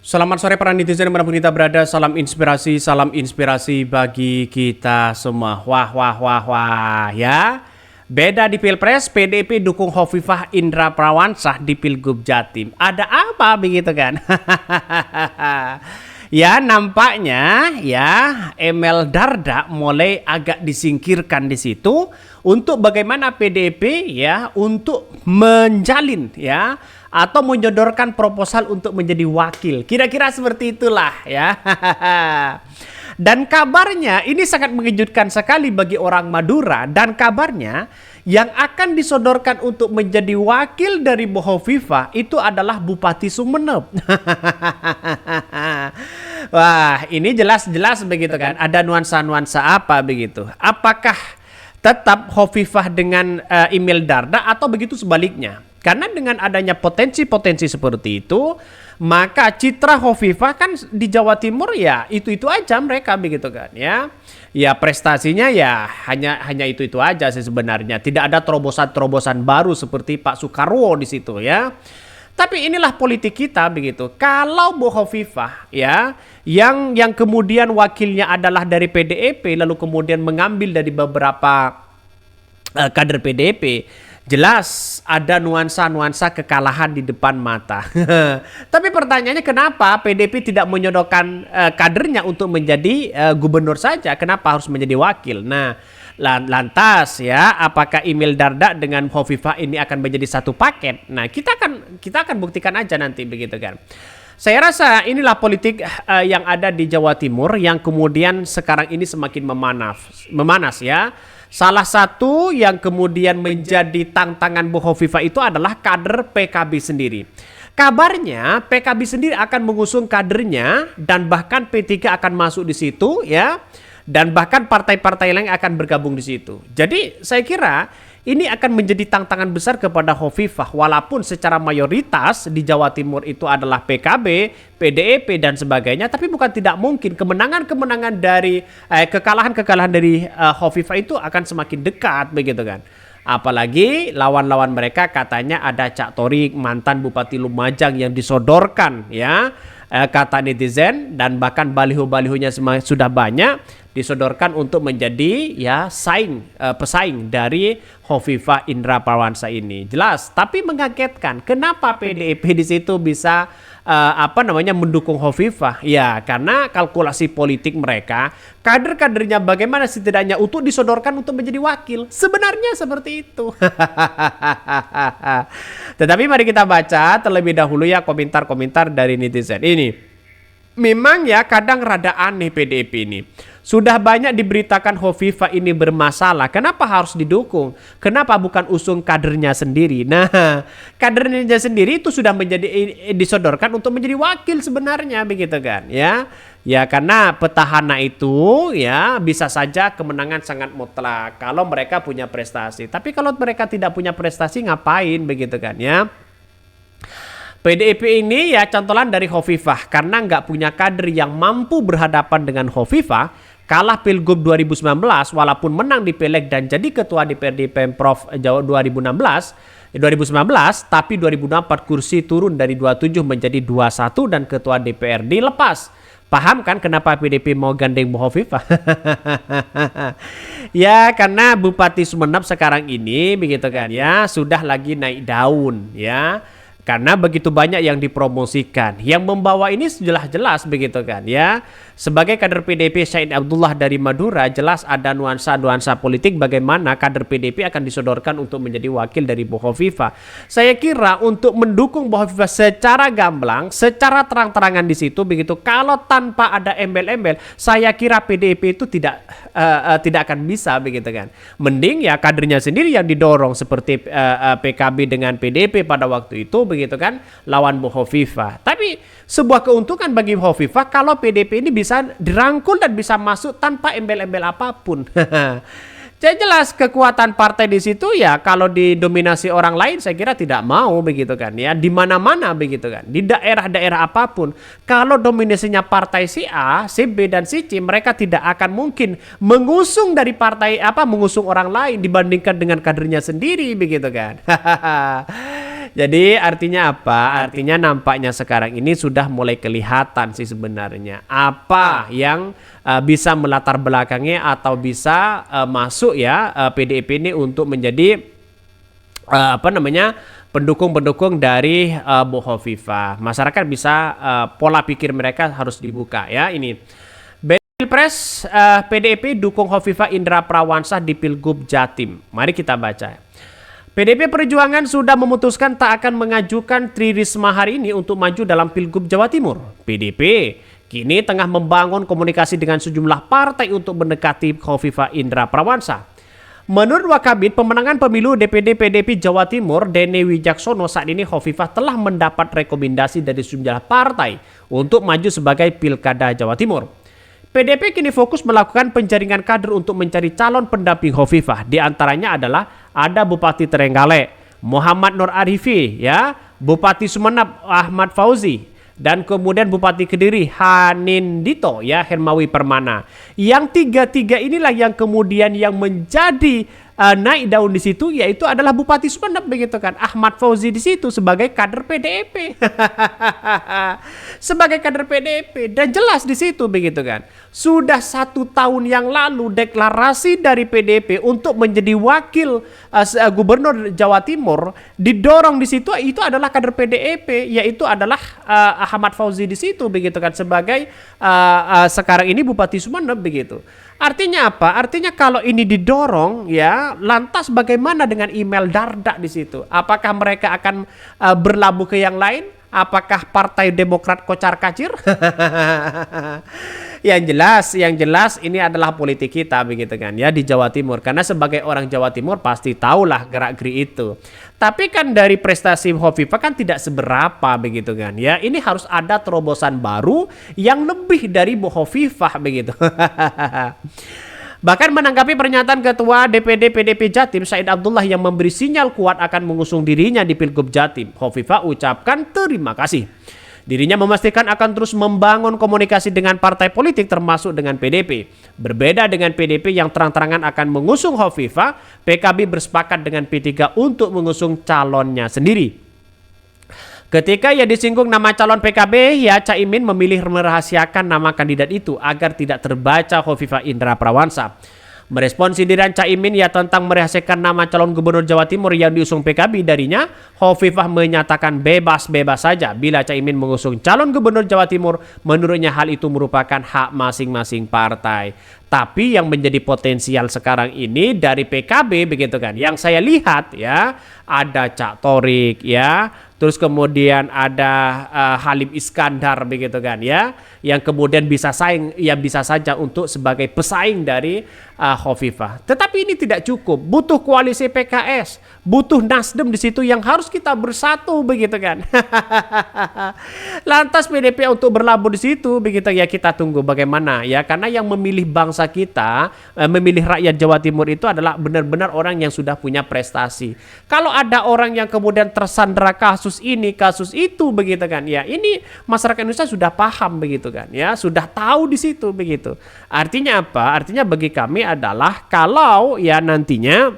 Selamat sore para netizen dimanapun kita berada. Salam inspirasi bagi kita semua. Wah, wah, wah, wah, ya. Beda di Pilpres, PDIP dukung Hovifah Indra Parawansa di Pilgub Jatim. Ada apa begitu kan? Ya, nampaknya ya Emil Dardak mulai agak disingkirkan di situ untuk bagaimana PDIP ya untuk menjalin ya atau menyodorkan proposal untuk menjadi wakil. Kira-kira seperti itulah ya. Dan kabarnya ini sangat mengejutkan sekali bagi orang Madura, dan kabarnya yang akan disodorkan untuk menjadi wakil dari Bu Hovifah itu adalah Bupati Sumeneb. Wah, ini jelas-jelas begitu kan. Ada nuansa-nuansa apa begitu? Apakah tetap Hovifah dengan Emil Dardak atau begitu sebaliknya? Karena dengan adanya potensi-potensi seperti itu, maka citra Hovifah kan di Jawa Timur ya itu-itu aja mereka begitu kan ya. Ya prestasinya ya hanya itu-itu aja sih sebenarnya. Tidak ada terobosan-terobosan baru seperti Pak Soekarwo di situ ya. Tapi inilah politik kita begitu. Kalau Bu Hovifah ya yang kemudian wakilnya adalah dari PDIP lalu kemudian mengambil dari beberapa kader PDIP, jelas ada nuansa-nuansa kekalahan di depan mata. Tapi pertanyaannya kenapa PDIP tidak menyodorkan kadernya untuk menjadi gubernur saja? Kenapa harus menjadi wakil? Nah, lantas ya, apakah Emil Dardak dengan Hovifah ini akan menjadi satu paket? Nah, kita akan buktikan aja nanti begitu kan. Saya rasa inilah politik yang ada di Jawa Timur yang kemudian sekarang ini semakin memanas ya. Salah satu yang kemudian menjadi tantangan Bu Hovifah itu adalah kader PKB sendiri. Kabarnya PKB sendiri akan mengusung kadernya dan bahkan P3 akan masuk di situ ya. Dan bahkan partai-partai lain akan bergabung di situ. Jadi saya kira ini akan menjadi tantangan besar kepada Hovifah. Walaupun secara mayoritas di Jawa Timur itu adalah PKB, PDIP dan sebagainya. Tapi bukan tidak mungkin kemenangan-kemenangan dari kekalahan-kekalahan dari Hovifah itu akan semakin dekat begitu kan. Apalagi lawan-lawan mereka katanya ada Cak Torik, mantan Bupati Lumajang yang disodorkan ya. Kata netizen dan bahkan baliho-balihonya sudah banyak disodorkan untuk menjadi ya pesaing dari Hovifah Indra Parawansa ini. Jelas, tapi mengagetkan. Kenapa PDIP di situ bisa mendukung Hovifah? Ya, karena kalkulasi politik mereka, kader-kadernya bagaimana setidaknya untuk disodorkan untuk menjadi wakil. Sebenarnya seperti itu. Tetapi mari kita baca terlebih dahulu ya komentar-komentar dari netizen ini. Memang ya kadang rada aneh PDIP ini. Sudah banyak diberitakan Hovifah ini bermasalah. Kenapa harus didukung? Kenapa bukan usung kadernya sendiri? Nah, kadernya sendiri itu sudah disodorkan untuk menjadi wakil sebenarnya begitu kan ya. Ya karena petahana itu ya bisa saja kemenangan sangat mutlak kalau mereka punya prestasi. Tapi kalau mereka tidak punya prestasi ngapain begitu kan ya. PDIP ini ya contohan dari Hovifah karena nggak punya kader yang mampu berhadapan dengan Hovifah, kalah Pilgub 2019 walaupun menang di Pileg dan jadi ketua DPRD Pemprov Jawa 2019, tapi 2024 kursi turun dari 27 menjadi 21 dan ketua DPRD lepas. Paham kan kenapa PDIP mau gandeng Bu Hovifah? Ya karena Bupati Sumeneb sekarang ini begitu kan ya sudah lagi naik daun ya. Karena begitu banyak yang dipromosikan. Yang membawa ini jelas-jelas begitu kan ya. Sebagai kader PDIP Syahid Abdullah dari Madura, jelas ada nuansa-nuansa politik bagaimana kader PDIP akan disodorkan untuk menjadi wakil dari Bu Hovifah. Saya kira untuk mendukung Bu Hovifah secara gamblang, secara terang-terangan di situ begitu. Kalau tanpa ada embel-embel, saya kira PDIP itu tidak akan bisa begitu kan. Mending ya kadernya sendiri yang didorong seperti PKB dengan PDIP pada waktu itu begitu kan, lawan Bu Hovifah. Tapi sebuah keuntungan bagi Hovifah kalau PDIP ini bisa dirangkul dan bisa masuk tanpa embel-embel apapun. Jadi jelas kekuatan partai di situ ya kalau didominasi orang lain saya kira tidak mau begitu kan ya, di mana-mana begitu kan, di daerah-daerah apapun. Kalau dominasinya partai si A, si B dan si C, mereka tidak akan mungkin mengusung dari partai mengusung orang lain dibandingkan dengan kadernya sendiri begitu kan. Jadi artinya apa? Artinya nampaknya sekarang ini sudah mulai kelihatan sih sebenarnya apa yang bisa melatar belakangnya atau bisa masuk ya PDIP ini untuk menjadi pendukung-pendukung dari Bu Hovifah. Masyarakat bisa pola pikir mereka harus dibuka ya ini. Pilpres PDIP dukung Hovifah Indra Prawansa di Pilgub Jatim. Mari kita baca. PDIP Perjuangan sudah memutuskan tak akan mengajukan Tri Risma hari ini untuk maju dalam Pilgub Jawa Timur. PDIP kini tengah membangun komunikasi dengan sejumlah partai untuk mendekati Hovifah Indra Prawansa. Menurut Wakabid pemenangan pemilu DPD PDIP Jawa Timur, Dene Wijaksono, saat ini Hovifah telah mendapat rekomendasi dari sejumlah partai untuk maju sebagai Pilkada Jawa Timur. PDIP kini fokus melakukan penjaringan kader untuk mencari calon pendamping Hovifah. Di antaranya adalah ada Bupati Trenggalek, Muhammad Nur Arifi, ya, Bupati Sumeneb Ahmad Fauzi, dan kemudian Bupati Kediri Hanindito, ya, Hermawi Permana. Yang tiga-tiga inilah yang kemudian yang menjadi naik daun di situ, yaitu adalah Bupati Sumeneb begitu kan, Ahmad Fauzi di situ sebagai kader PDIP. Sebagai kader PDIP dan jelas di situ begitu kan. Sudah 1 tahun yang lalu deklarasi dari PDIP untuk menjadi wakil gubernur Jawa Timur didorong di situ, itu adalah kader PDIP, yaitu adalah Ahmad Fauzi di situ begitu kan sebagai sekarang ini Bupati Sumeneb begitu. Artinya apa? Artinya kalau ini didorong ya, lantas bagaimana dengan email Dardak di situ? Apakah mereka akan berlabuh ke yang lain? Apakah Partai Demokrat kocar-kacir? Yang jelas ini adalah politik kita begitu kan ya di Jawa Timur. Karena sebagai orang Jawa Timur pasti tahulah gerak-gerik itu. Tapi kan dari prestasi Hovifah kan tidak seberapa begitu kan ya. Ini harus ada terobosan baru yang lebih dari Bu Hovifah begitu. Bahkan menanggapi pernyataan Ketua DPD PDIP Jatim Said Abdullah yang memberi sinyal kuat akan mengusung dirinya di Pilgub Jatim, Hovifah ucapkan terima kasih. Dirinya memastikan akan terus membangun komunikasi dengan partai politik termasuk dengan PDIP. Berbeda dengan PDIP yang terang-terangan akan mengusung Hovifah, PKB bersepakat dengan P3 untuk mengusung calonnya sendiri. Ketika ia disinggung nama calon PKB, ya Caimin memilih merahasiakan nama kandidat itu agar tidak terbaca Hovifah Indra Prawansa. Merespon sindiran Caimin ya tentang merahasiakan nama calon gubernur Jawa Timur yang diusung PKB darinya, Hovifah menyatakan bebas-bebas saja bila Caimin mengusung calon gubernur Jawa Timur. Menurutnya hal itu merupakan hak masing-masing partai. Tapi yang menjadi potensial sekarang ini dari PKB begitu kan. Yang saya lihat ya, ada Cak Torik ya, terus kemudian ada Halim Iskandar begitu kan ya, yang kemudian bisa saing, ya bisa saja untuk sebagai pesaing dari Hovifah. Tetapi ini tidak cukup, butuh koalisi PKS, butuh Nasdem di situ yang harus kita bersatu begitu kan. Lantas PDIP untuk berlabuh di situ begitu ya, kita tunggu bagaimana ya, karena yang memilih bangsa kita, memilih rakyat Jawa Timur itu adalah benar-benar orang yang sudah punya prestasi. Kalau ada orang yang kemudian tersandera kasus ini, kasus itu begitu kan ya, ini masyarakat Indonesia sudah paham begitu kan ya, sudah tahu di situ begitu. Artinya apa? Artinya bagi kami adalah kalau ya nantinya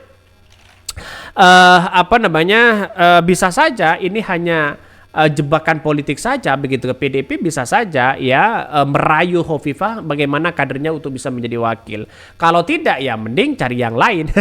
bisa saja ini hanya jebakan politik saja begitu, ke PDIP bisa saja ya merayu Hovifah bagaimana kadernya untuk bisa menjadi wakil. Kalau tidak ya mending cari yang lain.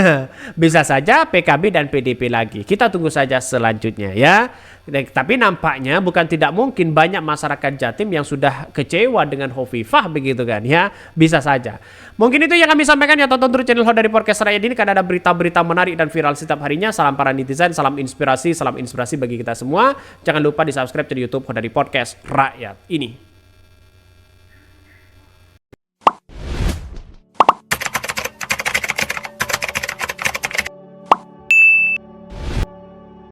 Bisa saja PKB dan PDIP lagi. Kita tunggu saja selanjutnya ya. Tapi nampaknya bukan tidak mungkin banyak masyarakat Jatim yang sudah kecewa dengan Hovifah begitu kan ya. Bisa saja. Mungkin itu yang kami sampaikan ya, tonton terus channel Dari Podcast Rakyat ini karena ada berita-berita menarik dan viral setiap harinya. Salam para netizen, salam inspirasi bagi kita semua. Jangan lupa di subscribe di YouTube Dari Podcast Rakyat ini.